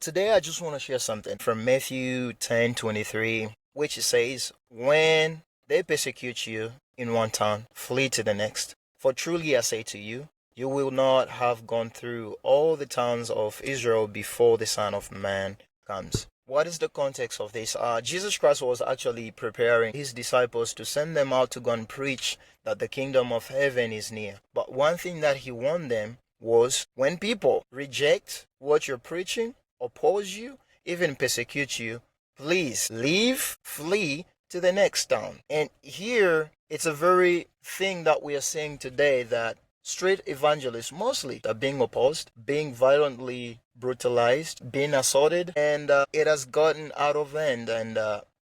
Today I just want to share something from Matthew 10:23, which says, "When they persecute you in one town, flee to the next. For truly I say to you, you will not have gone through all the towns of Israel before the Son of Man comes." What is the context of this? Jesus Christ was actually preparing his disciples to send them out to go and preach that the kingdom of heaven is near. But one thing that he warned them was, when people reject what you're preaching, oppose you, even persecute you, please leave, flee to the next town. And here, it's a very thing that we are seeing today, that street evangelists mostly are being opposed, being violently brutalized, being assaulted, and it has gotten out of hand. And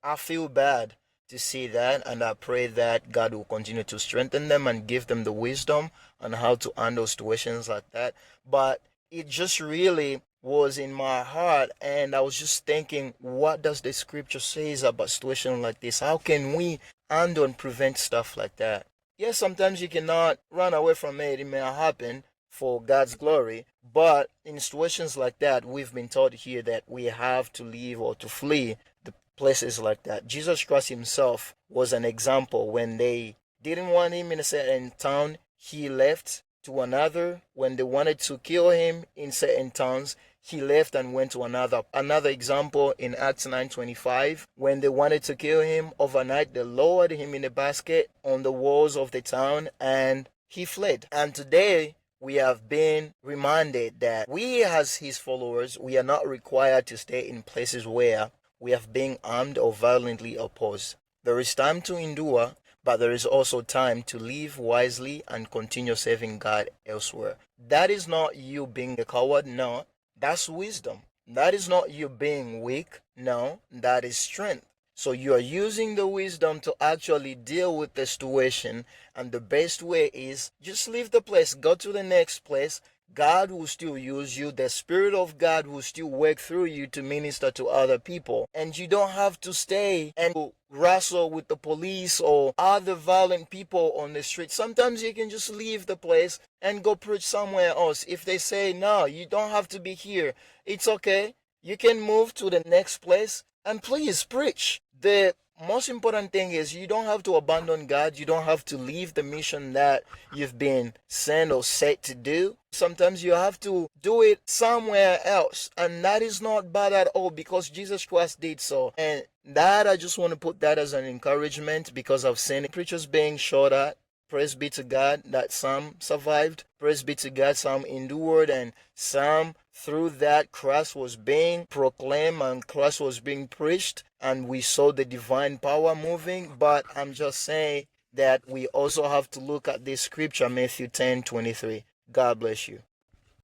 I feel bad to see that, and I pray that God will continue to strengthen them and give them the wisdom on how to handle situations like that. But it just really was in my heart, and I was just thinking, what does the scripture says about situations like this? How can we handle and prevent stuff like that? Yes, sometimes you cannot run away from it. It may happen for God's glory, but in situations like that, we've been taught here that we have to leave or to flee the places like that. Jesus Christ himself was an example. When they didn't want him in a certain town, he left to another. When they wanted to kill him in certain towns, he left and went to another example in Acts 9:25. When they wanted to kill him overnight, they lowered him in a basket on the walls of the town and he fled. And today we have been reminded that we, as his followers, we are not required to stay in places where we have been armed or violently opposed. There is time to endure, but there is also time to live wisely and continue serving God elsewhere. That is not you being a coward, no. That's wisdom. That is not you being weak. No, that is strength. So you are using the wisdom to actually deal with the situation, and the best way is just leave the place, go to the next place. God will still use you. The Spirit of God will still work through you to minister to other people. And you don't have to stay and wrestle with the police or other violent people on the street. Sometimes you can just leave the place and go preach somewhere else. If they say, no, you don't have to be here, it's okay. You can move to the next place and please preach. The most important thing is you don't have to abandon God. You don't have to leave the mission that you've been sent or set to do. Sometimes you have to do it somewhere else. And that is not bad at all, because Jesus Christ did so. And that, I just want to put that as an encouragement, because I've seen preachers being shot at. Praise be to God that some survived. Praise be to God, some endured, and some, through that, Christ was being proclaimed and Christ was being preached, and we saw the divine power moving. But I'm just saying that we also have to look at this scripture, Matthew 10:23. God bless you.